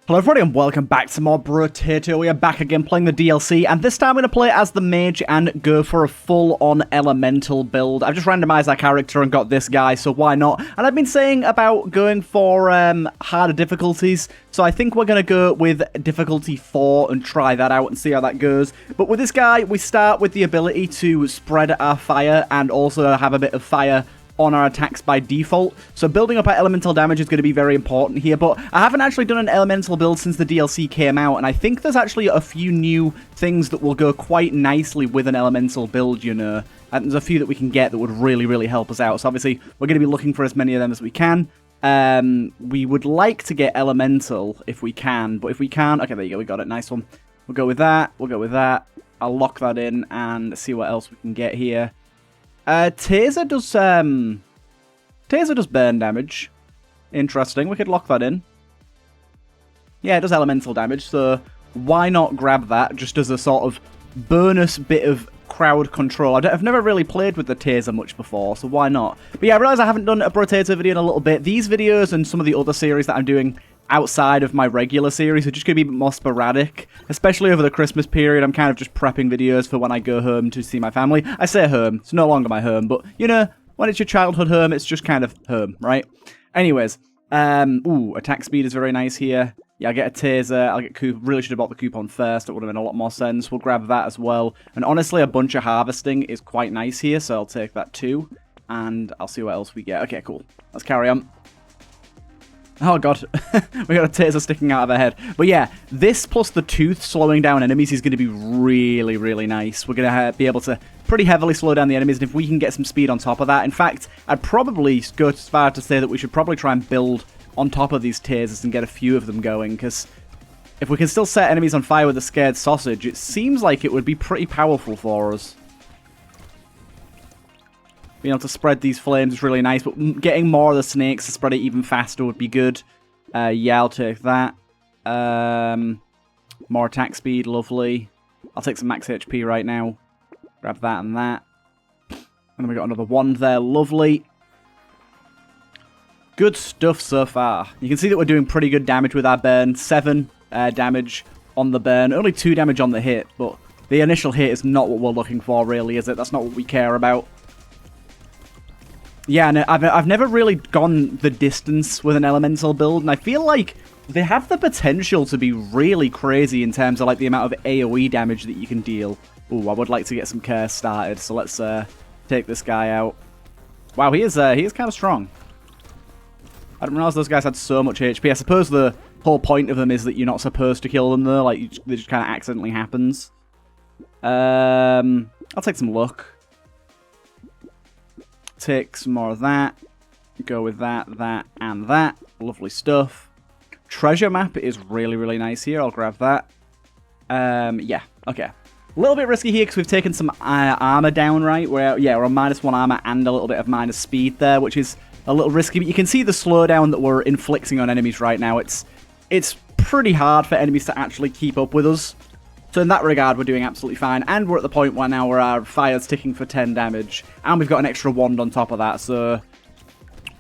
Hello everybody and welcome back to more Brotato. We are back again playing the DLC, and this time I'm going to play as the mage and go for a full-on elemental build. I've just randomized our character and got this guy, so why not? And I've been saying about going for harder difficulties, so I think we're going to go with difficulty 4 and try that out and see how that goes. But with this guy, we start with the ability to spread our fire and also have a bit of fire on our attacks by default. So building up our elemental damage is going to be very important here, but I haven't actually done an elemental build since the DLC came out, and I think there's actually a few new things that will go quite nicely with an elemental build, you know. And there's a few that we can get that would really help us out. So obviously, we're going to be looking for as many of them as we can. We would like to get elemental if we can, but if we can't, okay, there you go, we got it, nice one. We'll go with that, we'll go with that. I'll lock that in and see what else we can get here. Taser does burn damage. Interesting. We could lock that in. Yeah, it does elemental damage, so why not grab that just as a sort of bonus bit of crowd control. I've never really played with the taser much before, so why not? But yeah, I realise I haven't done a Brotato video in a little bit. These videos and some of the other series that I'm doing outside of my regular series are just going to be a bit more sporadic, especially over the Christmas period. I'm kind of just prepping videos for when I go home to see my family. I say home, it's no longer my home, but you know, when it's your childhood home, it's just kind of home, right? Anyways, attack speed is very nice here. Yeah, I'll get a taser, I'll get coupon. Really should have bought the coupon first, it would have been a lot more sense. We'll grab that as well. And honestly, a bunch of harvesting is quite nice here, so I'll take that too. And I'll see what else we get. Okay, cool. Let's carry on. Oh god, we got a taser sticking out of our head. But yeah, this plus the tooth slowing down enemies is going to be really nice. We're going to be able to pretty heavily slow down the enemies, and if we can get some speed on top of that. In fact, I'd probably go as far to say that we should probably try and build on top of these tasers and get a few of them going, because if we can still set enemies on fire with a scared sausage, it seems like it would be pretty powerful for us. Being able to spread these flames is really nice, but getting more of the snakes to spread it even faster would be good. Yeah, I'll take that. More attack speed, lovely. I'll take some max HP right now. Grab that and that. And then we got another wand there, lovely. Good stuff so far. You can see that we're doing pretty good damage with our burn. 7 damage on the burn, only 2 damage on the hit, but the initial hit is not what we're looking for, really, is it? That's not what we care about. Yeah, and I've never really gone the distance with an elemental build, and I feel like they have the potential to be really crazy in terms of like the amount of AoE damage that you can deal. Ooh, I would like to get some curse started, so let's take this guy out. Wow, he is kind of strong. I didn't realize those guys had so much HP. I suppose the whole point of them is that you're not supposed to kill them, though. Like, it just kind of accidentally happens. I'll take some luck. Take some more of that. Go with that, and that. Lovely stuff. Treasure map is really nice here. I'll grab that. Yeah, okay. A little bit risky here because we've taken some armor down, right? We're on -1 armor and a little bit of minus speed there, which is a little risky. But you can see the slowdown that we're inflicting on enemies right now. It's pretty hard for enemies to actually keep up with us. So in that regard, we're doing absolutely fine. And we're at the point where now where our fire's ticking for 10 damage. And we've got an extra wand on top of that. So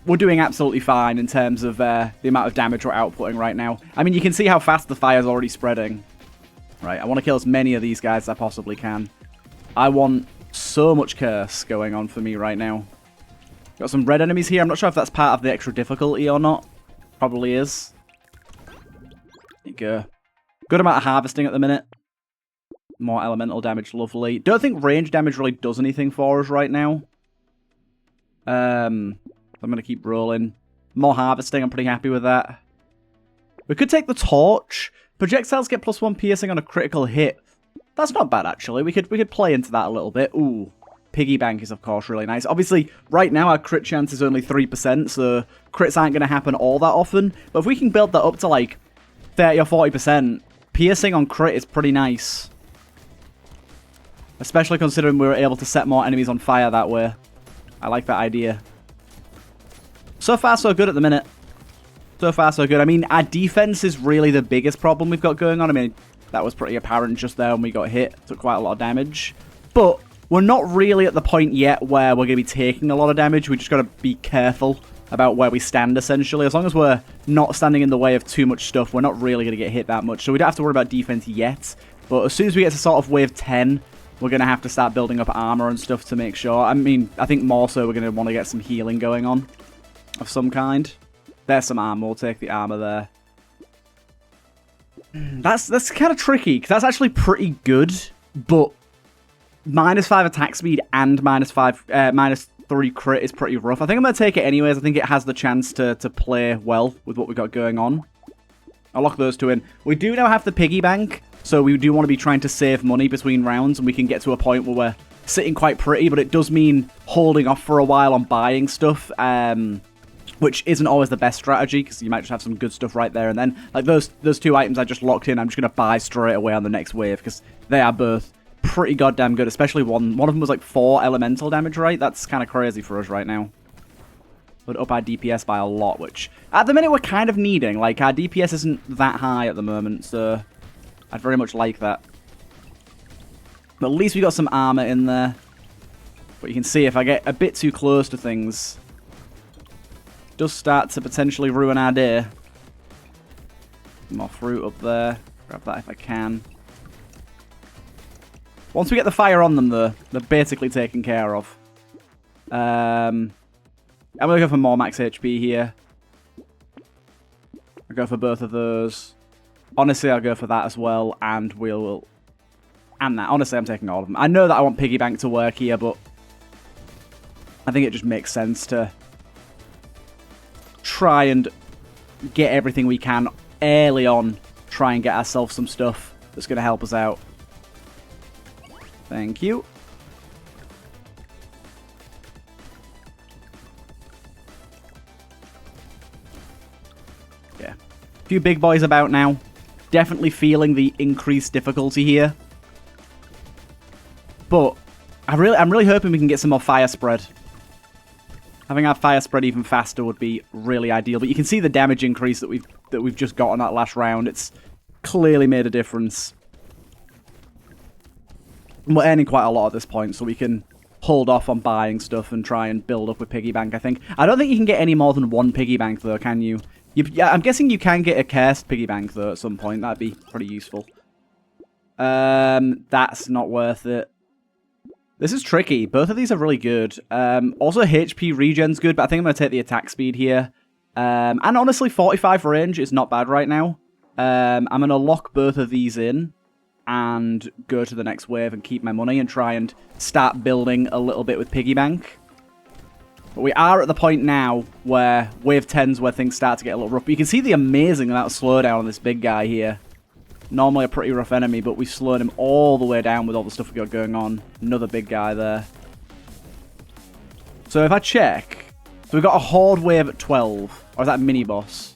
we're doing absolutely fine in terms of the amount of damage we're outputting right now. I mean, you can see how fast the fire's already spreading. Right, I want to kill as many of these guys as I possibly can. I want so much curse going on for me right now. Got some red enemies here. I'm not sure if that's part of the extra difficulty or not. Probably is. There you go. Good amount of harvesting at the minute. More elemental damage, lovely. Don't think range damage really does anything for us right now. I'm going to keep rolling. More harvesting, I'm pretty happy with that. We could take the torch. Projectiles get +1 piercing on a critical hit. That's not bad, actually. We could play into that a little bit. Ooh, piggy bank is, of course, really nice. Obviously, right now, our crit chance is only 3%, so crits aren't going to happen all that often. But if we can build that up to, like, 30 or 40%, piercing on crit is pretty nice. Especially considering we were able to set more enemies on fire that way. I like that idea. So far, so good at the minute. So far, so good. I mean, our defense is really the biggest problem we've got going on. I mean, that was pretty apparent just there when we got hit. Took quite a lot of damage. But we're not really at the point yet where we're going to be taking a lot of damage. We just got to be careful about where we stand, essentially. As long as we're not standing in the way of too much stuff, we're not really going to get hit that much. So we don't have to worry about defense yet. But as soon as we get to sort of wave 10, we're going to have to start building up armor and stuff to make sure. I mean, I think more so we're going to want to get some healing going on of some kind. There's some armor. We'll take the armor there. That's kind of tricky, because that's actually pretty good, but -5 attack speed and -3 crit is pretty rough. I think I'm going to take it anyways. I think it has the chance to play well with what we've got going on. I'll lock those two in. We do now have the piggy bank, so we do want to be trying to save money between rounds, and we can get to a point where we're sitting quite pretty, but it does mean holding off for a while on buying stuff, which isn't always the best strategy, because you might just have some good stuff right there and then. Like those two items I just locked in, I'm just going to buy straight away on the next wave, because they are both pretty goddamn good, especially one of them was like 4 elemental damage, right? That's kind of crazy for us right now. Would up our DPS by a lot, which at the minute we're kind of needing. Like, our DPS isn't that high at the moment, so I'd very much like that. But at least we got some armor in there. But you can see if I get a bit too close to things, it does start to potentially ruin our day. More fruit up there. Grab that if I can. Once we get the fire on them, though, they're basically taken care of. I'm going to go for more max HP here. I'll go for both of those. Honestly, I'll go for that as well, and we'll... And that. Honestly, I'm taking all of them. I know that I want Piggy Bank to work here, but I think it just makes sense to try and get everything we can early on. Try and get ourselves some stuff that's going to help us out. Thank you. Yeah. A few big boys about now. Definitely feeling the increased difficulty here. But I'm really hoping we can get some more fire spread. Having our fire spread even faster would be really ideal. But you can see the damage increase that we've just got on that last round. It's clearly made a difference. We're earning quite a lot at this point, so we can hold off on buying stuff and try and build up with piggy bank, I think. I don't think you can get any more than one piggy bank, though, can you? Yeah, I'm guessing you can get a cursed piggy bank, though, at some point. That'd be pretty useful. That's not worth it. This is tricky. Both of these are really good. Also, HP regen's good, but I think I'm going to take the attack speed here. And honestly, 45 range is not bad right now. I'm going to lock both of these in and go to the next wave and keep my money and try and start building a little bit with piggy bank. But we are at the point now where wave 10's where things start to get a little rough. But you can see the amazing amount of slowdown on this big guy here. Normally a pretty rough enemy, but we've slowed him all the way down with all the stuff we've got going on. Another big guy there. So if I check, so we've got a horde wave at 12. Or is that a mini-boss?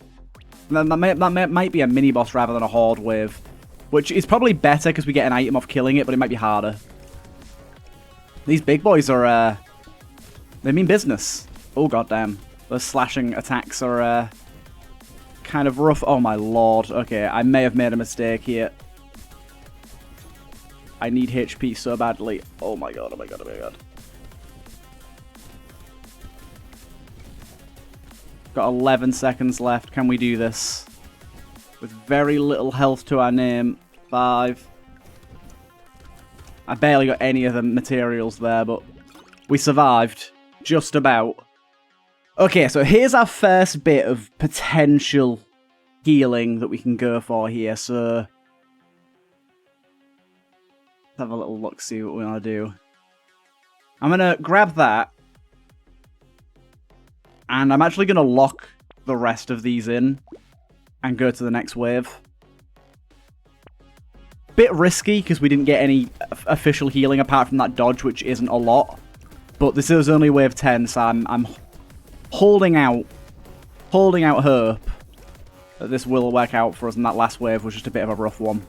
That might be a mini-boss rather than a horde wave. Which is probably better because we get an item off killing it, but it might be harder. These big boys are, they mean business. Oh, goddamn. Those slashing attacks are, kind of rough. Oh, my lord. Okay, I may have made a mistake here. I need HP so badly. Oh, my god. Oh, my god. Oh, my god. Got 11 seconds left. Can we do this? With very little health to our name. 5. I barely got any of the materials there, but we survived. Just about. Okay, so here's our first bit of potential healing that we can go for here. So let's have a little look, see what we want to do. I'm going to grab that. And I'm actually going to lock the rest of these in and go to the next wave. Bit risky because we didn't get any official healing apart from that dodge, which isn't a lot. But this is only wave 10, so I'm holding out hope that this will work out for us, and that last wave was just a bit of a rough one.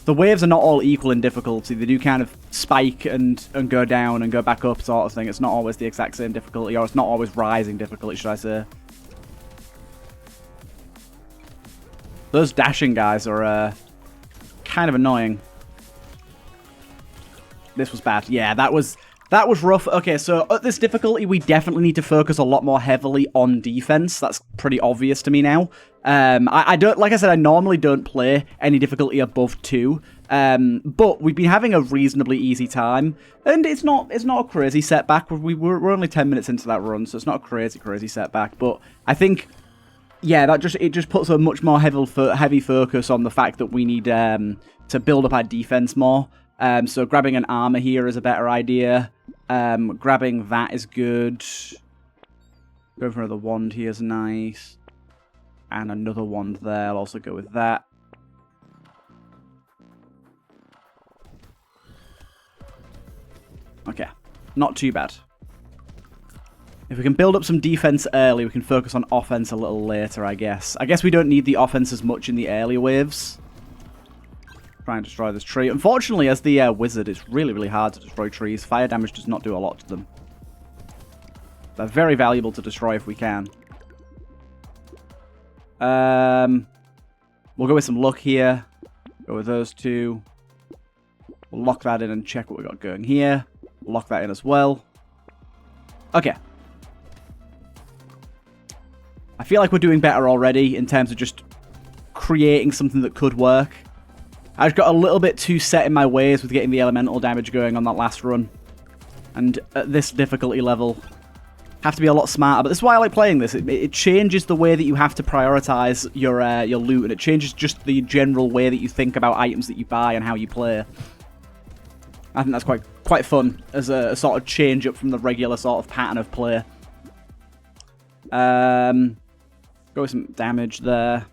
The waves are not all equal in difficulty. They do kind of spike and go down and go back up sort of thing. It's not always the exact same difficulty, or it's not always rising difficulty, should I say. Those dashing guys are kind of annoying. This was bad. Yeah, that was That was rough. Okay, so at this difficulty, we definitely need to focus a lot more heavily on defense. That's pretty obvious to me now. I don't, like I said, I normally don't play any difficulty above 2. But we've been having a reasonably easy time, and it's not a crazy setback. We're only 10 minutes into that run, so it's not a crazy setback. But I think, yeah, it just puts a much more heavy focus on the fact that we need to build up our defense more. So grabbing an armor here is a better idea. Grabbing that is good. Going for another wand here is nice. And another wand there. I'll also go with that. Okay. Not too bad. If we can build up some defense early, we can focus on offense a little later, I guess. I guess we don't need the offense as much in the early waves. Try and destroy this tree. Unfortunately, as the wizard, it's really hard to destroy trees. Fire damage does not do a lot to them. They're very valuable to destroy if we can. We'll go with some luck here. Go with those two. We'll lock that in and check what we got going here. We'll lock that in as well. Okay. I feel like we're doing better already in terms of just creating something that could work. I just got a little bit too set in my ways with getting the elemental damage going on that last run. And at this difficulty level, have to be a lot smarter. But this is why I like playing this. It changes the way that you have to prioritize your loot, and it changes just the general way that you think about items that you buy and how you play. I think that's quite fun as a sort of change up from the regular sort of pattern of play. Go with some damage there.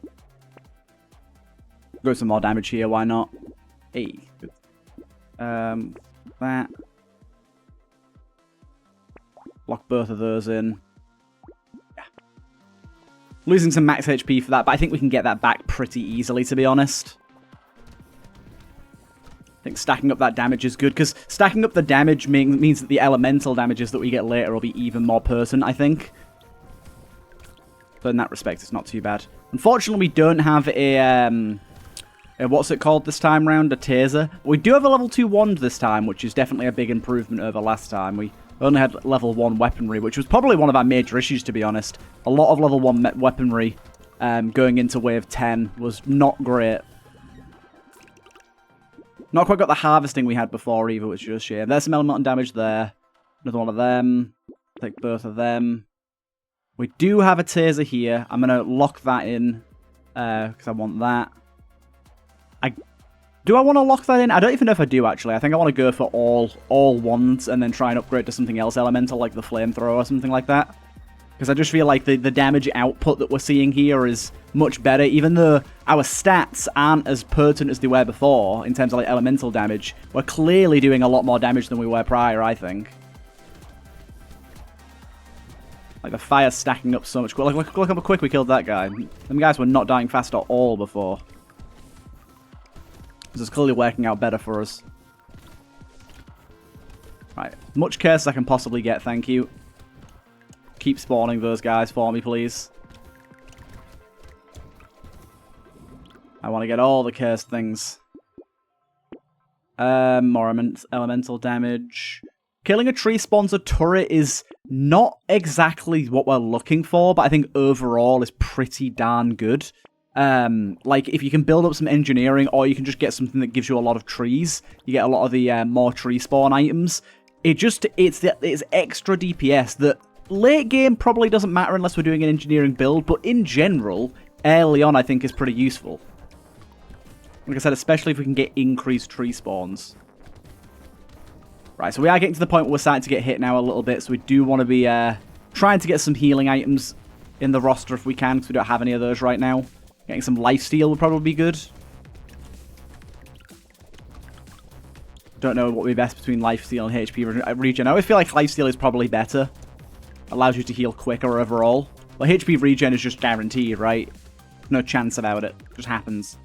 Go with some more damage here, why not? Hey. That. Lock both of those in. Yeah. Losing some max HP for that, but I think we can get that back pretty easily, to be honest. I think stacking up that damage is good, because stacking up the damage means that the elemental damages that we get later will be even more potent, I think. So in that respect, it's not too bad. Unfortunately, we don't have a what's it called this time round? A taser. We do have a level 2 wand this time, which is definitely a big improvement over last time. We only had level 1 weaponry, which was probably one of our major issues, to be honest. A lot of level 1 weaponry going into wave 10 was not great. Not quite got the harvesting we had before either, which is a shame. There's some elemental damage there. Another one of them. Take both of them. We do have a taser here. I'm going to lock that in because I want that. Do I want to lock that in? I don't even know if I do, actually. I think I want to go for all wands and then try and upgrade to something else elemental, like the flamethrower or something like that. Because I just feel like the damage output that we're seeing here is much better. Even though our stats aren't as potent as they were before, in terms of like elemental damage, we're clearly doing a lot more damage than we were prior, I think. Like, the fire's stacking up so much. Look how quick we killed that guy. Them guys were not dying fast at all before. This is clearly working out better for us. Right. Much curse I can possibly get, thank you. Keep spawning those guys for me, please. I want to get all the cursed things. More elemental damage. Killing a tree spawns turret is not exactly what we're looking for, but I think overall is pretty darn good. Like, if you can build up some engineering, or you can just get something that gives you a lot of trees, you get a lot of the more tree spawn items. It's extra DPS that late game probably doesn't matter unless we're doing an engineering build, but in general, early on I think is pretty useful. Like I said, especially if we can get increased tree spawns. Right, so we are getting to the point where we're starting to get hit now a little bit, so we do want to be trying to get some healing items in the roster if we can, because we don't have any of those right now. Getting some lifesteal would probably be good. Don't know what would be best between lifesteal and HP regen. I always feel like lifesteal is probably better. Allows you to heal quicker overall. Well, HP regen is just guaranteed, right? No chance about it. Just happens.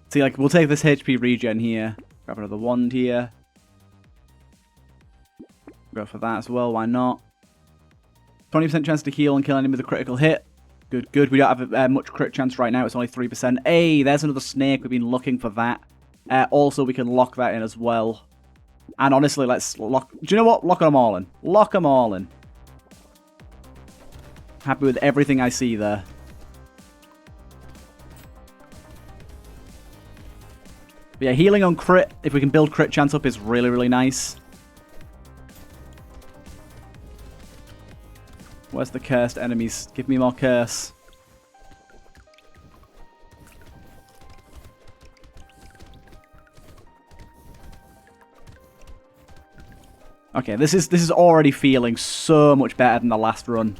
See, like, we'll take this HP regen here. Grab another wand here. Go for that as well, why not? 20% chance to heal and kill enemy with a critical hit. Good, good. We don't have much crit chance right now. It's only 3%. Hey, there's another snake. We've been looking for that. Also, we can lock that in as well. And honestly, let's lock... Do you know what? Lock them all in. Lock them all in. Happy with everything I see there. But yeah, healing on crit, if we can build crit chance up, is really, really nice. Where's the cursed enemies? Give me more curse. Okay, this is already feeling so much better than the last run.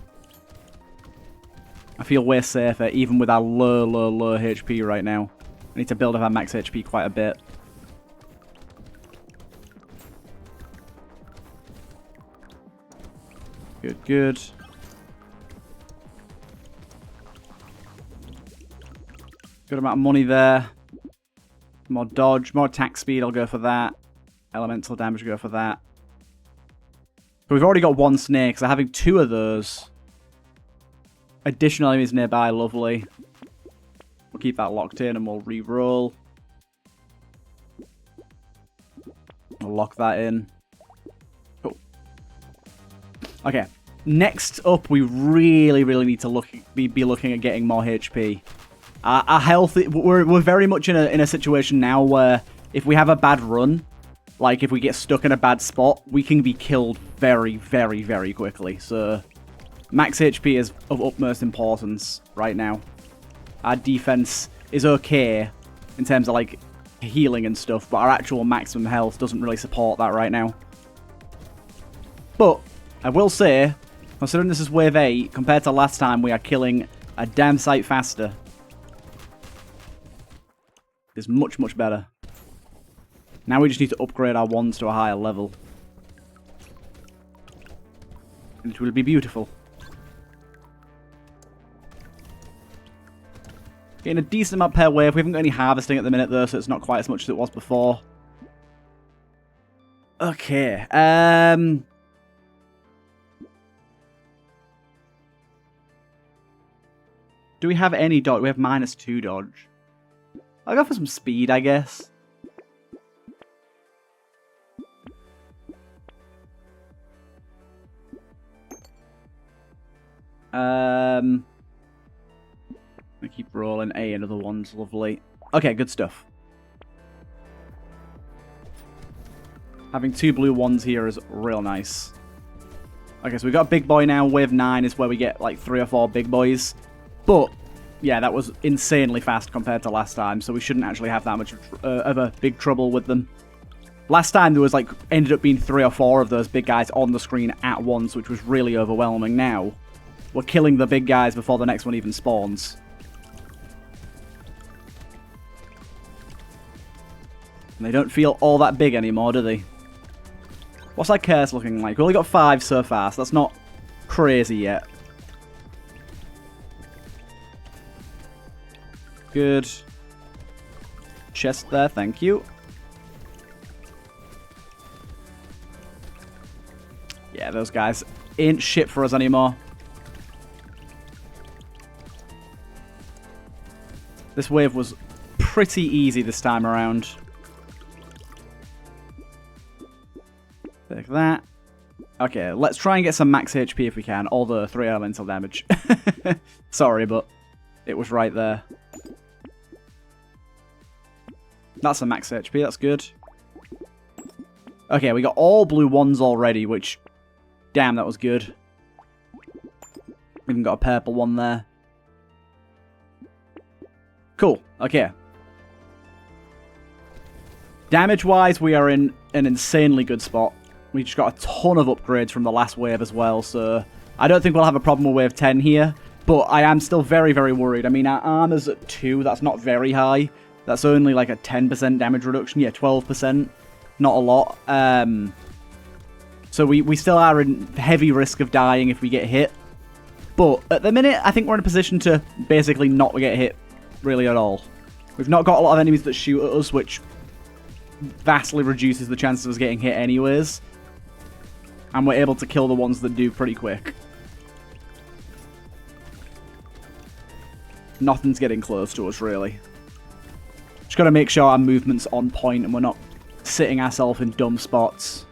I feel way safer, even with our low HP right now. I need to build up our max HP quite a bit. Good, good. Good amount of money there. More dodge, more attack speed, I'll go for that. Elemental damage, go for that. But we've already got one snake, so having two of those. Additional enemies nearby, lovely. We'll keep that locked in and we'll re-roll. We'll lock that in. Cool. Okay. Next up, we really need to be looking at getting more HP. Our health, we're very much in a situation now where if we have a bad run, like if we get stuck in a bad spot, we can be killed very quickly. So max HP is of utmost importance right now. Our defense is okay in terms of like healing and stuff, but our actual maximum health doesn't really support that right now. But I will say, considering this is wave 8, compared to last time, we are killing a damn sight faster. It's much better. Now we just need to upgrade our wands to a higher level. And it will be beautiful. Getting a decent amount per wave. We haven't got any harvesting at the minute though, so it's not quite as much as it was before. Okay. Do we have any dodge? We have -2 dodge. I'll go for some speed, I guess. I keep rolling. A, another one's lovely. Okay, good stuff. Having 2 blue ones here is real nice. Okay, so we've got a big boy now. Wave 9 is where we get like 3 or 4 big boys. But yeah, that was insanely fast compared to last time, so we shouldn't actually have that much of a big trouble with them. Last time there was like, ended up being 3 or 4 of those big guys on the screen at once, which was really overwhelming. Now, we're killing the big guys before the next one even spawns. And they don't feel all that big anymore, do they? What's our curse looking like? We've only got 5 so far, so that's not crazy yet. Good. Chest there, thank you. Yeah, those guys ain't shit for us anymore. This wave was pretty easy this time around. Take that. Okay, let's try and get some max HP if we can, although 3 elemental damage. Sorry, but it was right there. That's a max HP, that's good. Okay, we got all blue ones already, which... Damn, that was good. Even got a purple one there. Cool, okay. Damage-wise, we are in an insanely good spot. We just got a ton of upgrades from the last wave as well, so... I don't think we'll have a problem with wave 10 here, but I am still very worried. I mean, our armor's at 2, that's not very high. That's only like a 10% damage reduction. Yeah, 12%. Not a lot. So we still are in heavy risk of dying if we get hit. But at the minute, I think we're in a position to basically not get hit really at all. We've not got a lot of enemies that shoot at us, which vastly reduces the chances of us getting hit anyways. And we're able to kill the ones that do pretty quick. Nothing's getting close to us, really. Just got to make sure our movement's on point and we're not sitting ourselves in dumb spots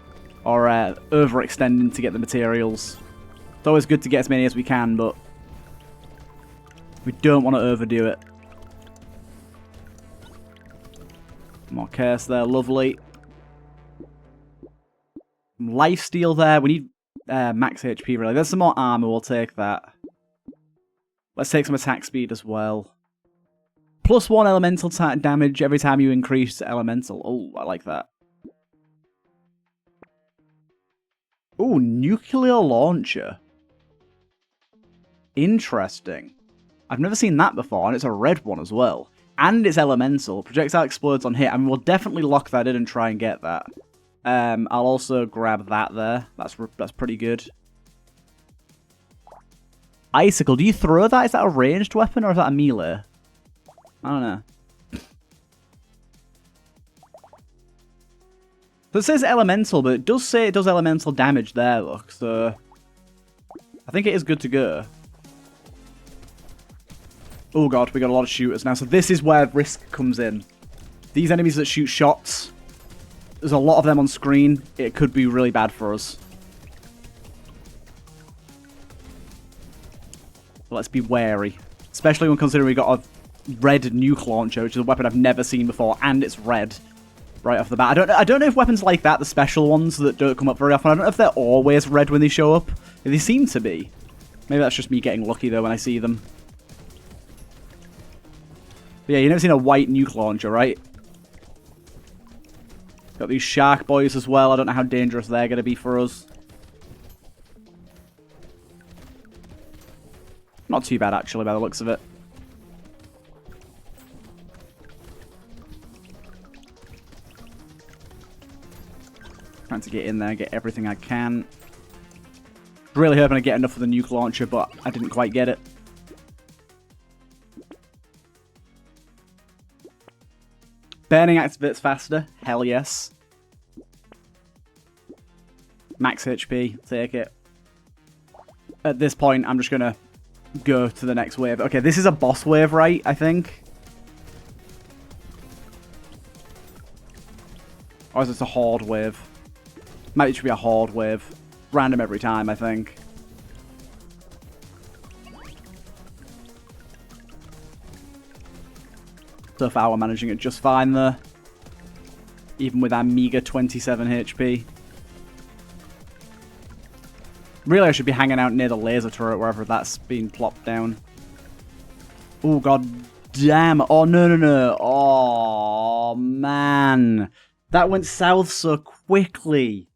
or overextending to get the materials. It's always good to get as many as we can, but we don't want to overdo it. More curse there, lovely. Lifesteal there. We need max HP, really. There's some more armor, we'll take that. Let's take some attack speed as well. +1 elemental damage every time you increase elemental. Oh, I like that. Oh, nuclear launcher. Interesting. I've never seen that before, and it's a red one as well. And it's elemental. Projectile explodes on hit. I mean, we'll definitely lock that in and try and get that. I'll also grab that there. That's pretty good. Icicle. Do you throw that? Is that a ranged weapon or is that a melee? I don't know. So it says elemental, but it does say it does elemental damage there, look. So I think it is good to go. Oh god, we got a lot of shooters now. So this is where risk comes in. These enemies that shoot shots, there's a lot of them on screen. It could be really bad for us. But let's be wary. Especially when considering we got a red nuke launcher, which is a weapon I've never seen before, and it's red right off the bat. I don't know if weapons like that, the special ones that don't come up very often, I don't know if they're always red when they show up. They seem to be. Maybe that's just me getting lucky, though, when I see them. But yeah, you've never seen a white nuke launcher, right? Got these shark boys as well. I don't know how dangerous they're going to be for us. Not too bad, actually, by the looks of it. Trying to get in there and get everything I can. Really hoping I get enough for the nuke launcher, but I didn't quite get it. Burning activates faster. Hell yes. Max HP. Take it. At this point, I'm just going to go to the next wave. Okay, this is a boss wave, right? I think. Or is this a horde wave? Might just be a horde wave. Random every time, I think. So far, we're managing it just fine there. Even with our meager 27 HP. Really, I should be hanging out near the laser turret, wherever that's being plopped down. Oh, god damn. Oh, no, no, no. Oh, man. That went south so quickly.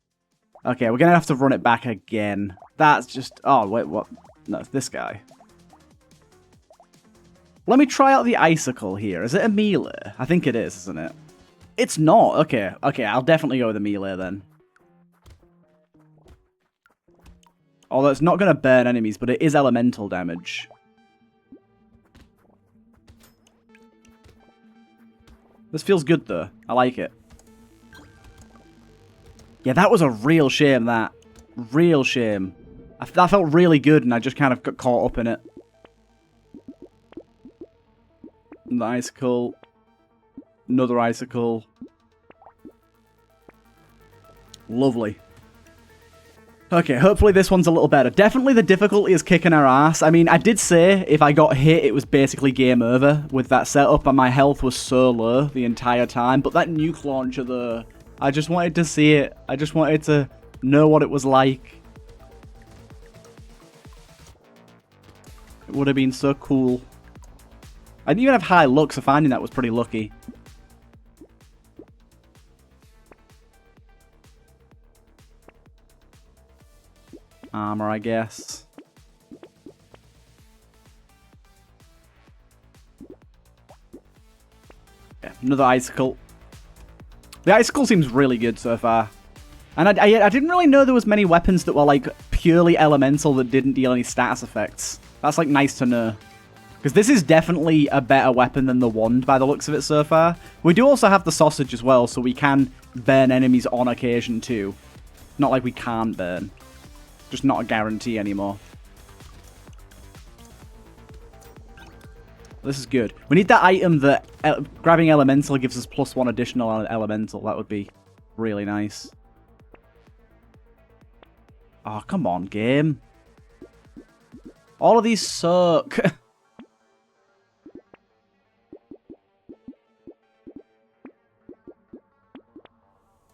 Okay, we're going to have to run it back again. That's just... Oh, wait, what? No, it's this guy. Let me try out the icicle here. Is it a melee? I think it is, isn't it? It's not. Okay, okay, I'll definitely go with the melee then. Although it's not going to burn enemies, but it is elemental damage. This feels good, though. I like it. Yeah, that was a real shame, that. Real shame. That felt really good, and I just kind of got caught up in it. The icicle. Another icicle. Lovely. Okay, hopefully this one's a little better. Definitely the difficulty is kicking our ass. I mean, I did say if I got hit, it was basically game over with that setup, and my health was so low the entire time. But that nuke launcher, though, I just wanted to see it. I just wanted to know what it was like. It would have been so cool. I didn't even have high luck, so finding that was pretty lucky. Armor, I guess. Yeah, another icicle. The icicle seems really good so far. And I didn't really know there was many weapons that were like purely elemental that didn't deal any status effects. That's like nice to know. Because this is definitely a better weapon than the wand by the looks of it so far. We do also have the sausage as well, so we can burn enemies on occasion too. Not like we can't burn. Just not a guarantee anymore. This is good. We need that item that grabbing elemental gives us +1 additional elemental. That would be really nice. Oh, come on, game. All of these suck.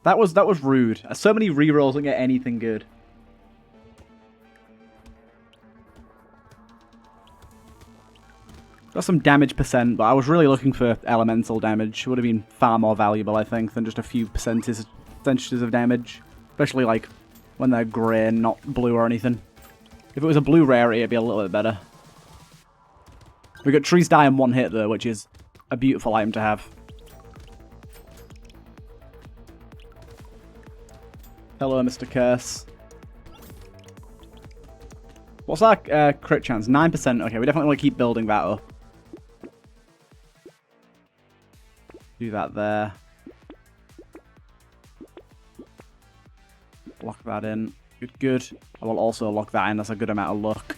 That was rude. So many rerolls don't get anything good. Got some damage percent, but I was really looking for elemental damage. It would have been far more valuable, I think, than just a few percentages of damage. Especially, like, when they're grey and not blue or anything. If it was a blue rarity, it'd be a little bit better. We got trees die in one hit, though, which is a beautiful item to have. Hello, Mr. Curse. What's our crit chance? 9%. Okay, we definitely want to keep building that up. Do that there. Lock that in. Good, good. I will also lock that in. That's a good amount of luck.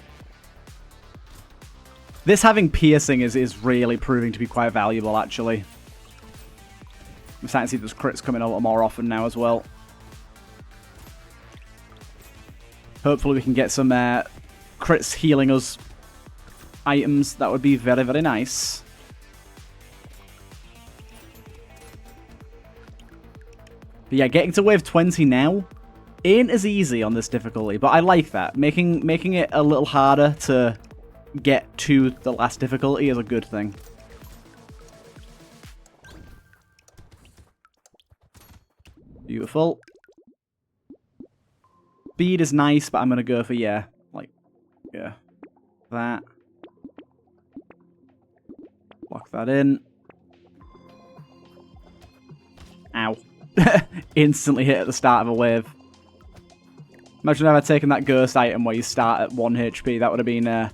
This having piercing is really proving to be quite valuable, actually. I'm starting to see those crits coming a lot more often now as well. Hopefully we can get some crits healing us items. That would be very, very nice. But yeah, getting to wave 20 now ain't as easy on this difficulty, but I like that. Making it a little harder to get to the last difficulty is a good thing. Beautiful. Speed is nice, but I'm going to go for, yeah, that. Lock that in. Ow. Instantly hit at the start of a wave. Imagine if I'd taken that ghost item where you start at 1 HP. That would have been a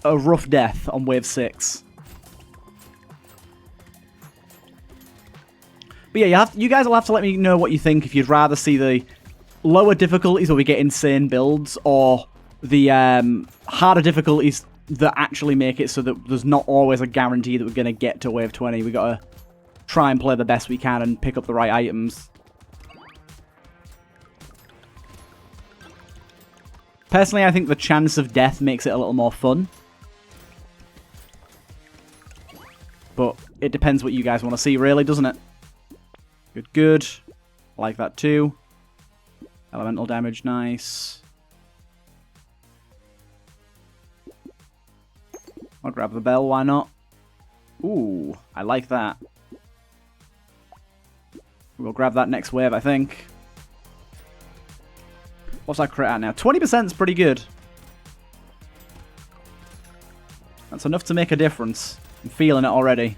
rough death on wave 6. But yeah, you guys will have to let me know what you think if you'd rather see the lower difficulties where we get insane builds, or the harder difficulties that actually make it so that there's not always a guarantee that we're going to get to wave 20. We got to try and play the best we can and pick up the right items. Personally, I think the chance of death makes it a little more fun. But it depends what you guys want to see, really, doesn't it? Good, good. I like that too. Elemental damage, nice. I'll grab the bell, why not? Ooh, I like that. We'll grab that next wave, I think. What's our crit at now? 20% is pretty good. That's enough to make a difference. I'm feeling it already.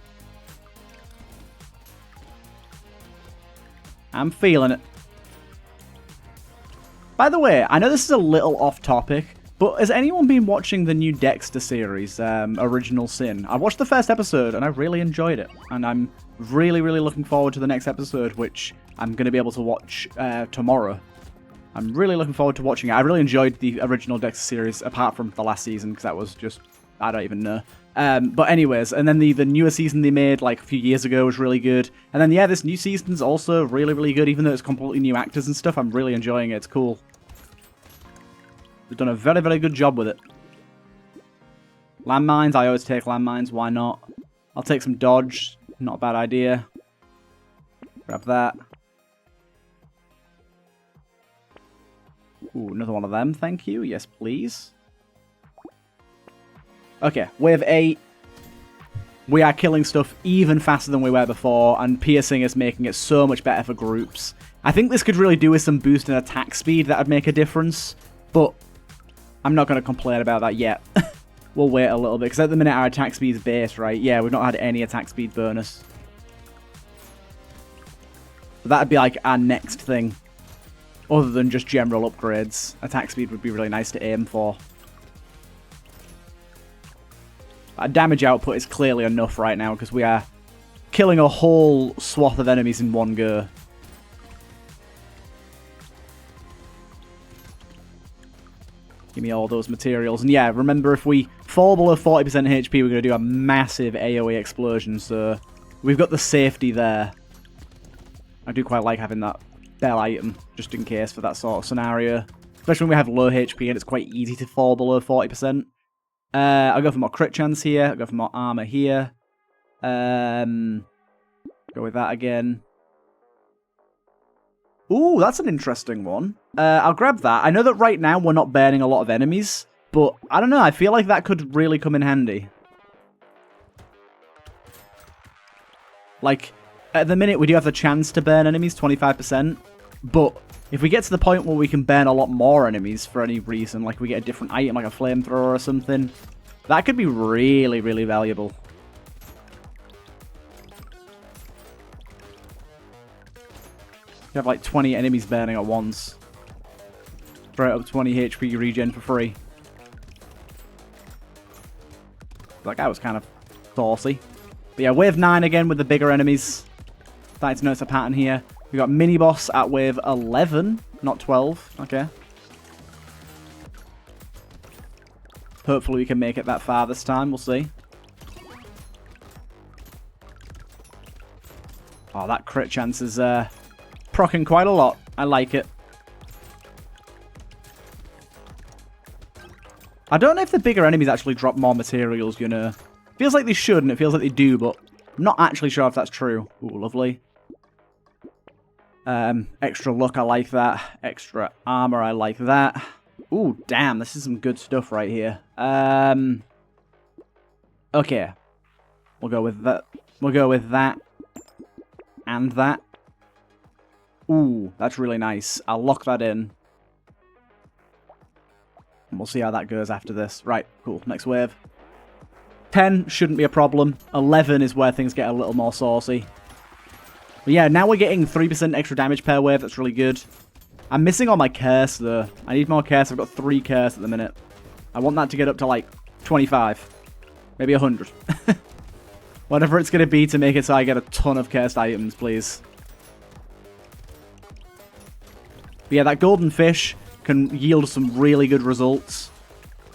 I'm feeling it. By the way, I know this is a little off topic, but has anyone been watching the new Dexter series, Original Sin? I watched the first episode and I really enjoyed it. And I'm really, really looking forward to the next episode, which I'm going to be able to watch tomorrow. I'm really looking forward to watching it. I really enjoyed the original Dexter series, apart from the last season, because that was just, I don't even know. But anyways, and then the newer season they made like a few years ago was really good. And then, yeah, this new season's also really, really good, even though it's completely new actors and stuff. I'm really enjoying it. It's cool. They've done a very, very good job with it. Landmines, I always take landmines. Why not? I'll take some dodge. Not a bad idea. Grab that. Ooh, another one of them. Thank you. Yes, please. Okay, wave 8. We are killing stuff even faster than we were before, and piercing is making it so much better for groups. I think this could really do with some boost in attack speed. That would make a difference, but I'm not going to complain about that yet. We'll wait a little bit, because at the minute our attack speed is base, right? Yeah, we've not had any attack speed bonus. So that would be like our next thing. Other than just general upgrades. Attack speed would be really nice to aim for. Our damage output is clearly enough right now, because we are killing a whole swath of enemies in one go. Give me all those materials. And yeah, remember, if we fall below 40% HP, we're going to do a massive AoE explosion. So we've got the safety there. I do quite like having that bell item, just in case for that sort of scenario. Especially when we have low HP and it's quite easy to fall below 40%. I'll go for more crit chance here. I'll go for more armor here. Go with that again. Ooh, that's an interesting one. I'll grab that. I know that right now we're not burning a lot of enemies, but I don't know. I feel like that could really come in handy. Like, at the minute, we do have the chance to burn enemies, 25%. But if we get to the point where we can burn a lot more enemies for any reason, like we get a different item, like a flamethrower or something, that could be really, really valuable. You have like 20 enemies burning at once. Straight up 20 HP regen for free. That guy was kind of saucy. But yeah, wave 9 again with the bigger enemies. Starting to notice a pattern here. We got mini boss at wave 11, not 12. Okay. Hopefully we can make it that far this time. We'll see. Oh, that crit chance is procking quite a lot. I like it. I don't know if the bigger enemies actually drop more materials, you know. Feels like they should, and it feels like they do, but I'm not actually sure if that's true. Ooh, lovely. Extra luck, I like that. Extra armor, I like that. Ooh, damn, this is some good stuff right here. Okay. We'll go with that. We'll go with that. And that. Ooh, that's really nice. I'll lock that in. And we'll see how that goes after this. Right, cool. Next wave. 10 shouldn't be a problem. 11 is where things get a little more saucy. But yeah, now we're getting 3% extra damage per wave. That's really good. I'm missing all my curse, though. I need more curse. I've got 3 curse at the minute. I want that to get up to, like, 25. Maybe 100. Whatever it's going to be to make it so I get a ton of cursed items, please. But yeah, that golden fish can yield some really good results.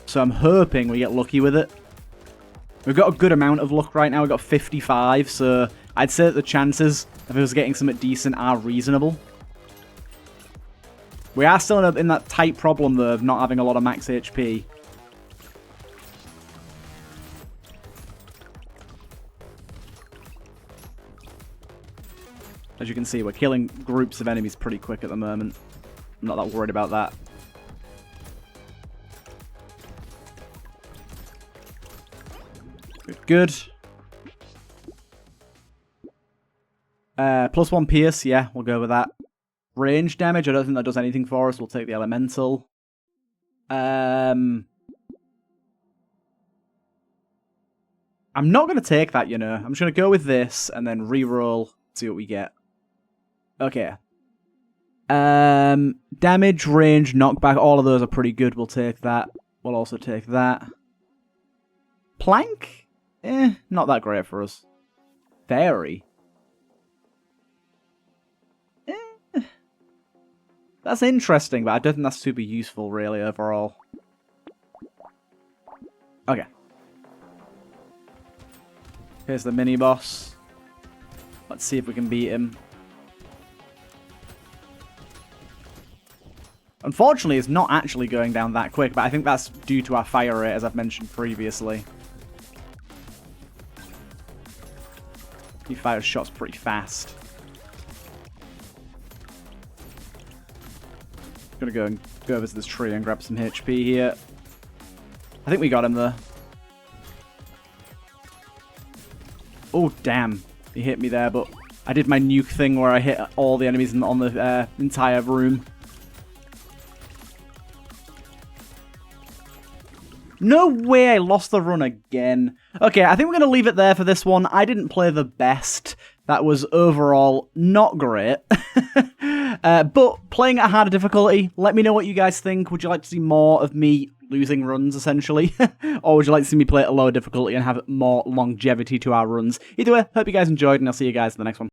So I'm hoping we get lucky with it. We've got a good amount of luck right now. We've got 55, so I'd say that the chances of us getting something decent are reasonable. We are still in that tight problem, though, of not having a lot of max HP. As you can see, we're killing groups of enemies pretty quick at the moment. I'm not that worried about that. Good. +1 pierce, yeah, we'll go with that. Range damage, I don't think that does anything for us. We'll take the elemental. I'm not going to take that, you know. I'm just going to go with this and then reroll, see what we get. Okay. Damage, range, knockback, all of those are pretty good. We'll take that. We'll also take that. Plank? Not that great for us. Fairy? That's interesting, but I don't think that's super useful, really, overall. Okay. Here's the mini-boss. Let's see if we can beat him. Unfortunately, it's not actually going down that quick, but I think that's due to our fire rate, as I've mentioned previously. He fires shots pretty fast. Gonna go over to this tree and grab some HP here. I think we got him there. Oh, damn. He hit me there, but I did my nuke thing where I hit all the enemies on the entire room. No way I lost the run again. Okay, I think we're going to leave it there for this one. I didn't play the best. That was overall not great. But playing at a harder difficulty, let me know what you guys think. Would you like to see more of me losing runs, essentially? Or would you like to see me play at a lower difficulty and have more longevity to our runs? Either way, hope you guys enjoyed, and I'll see you guys in the next one.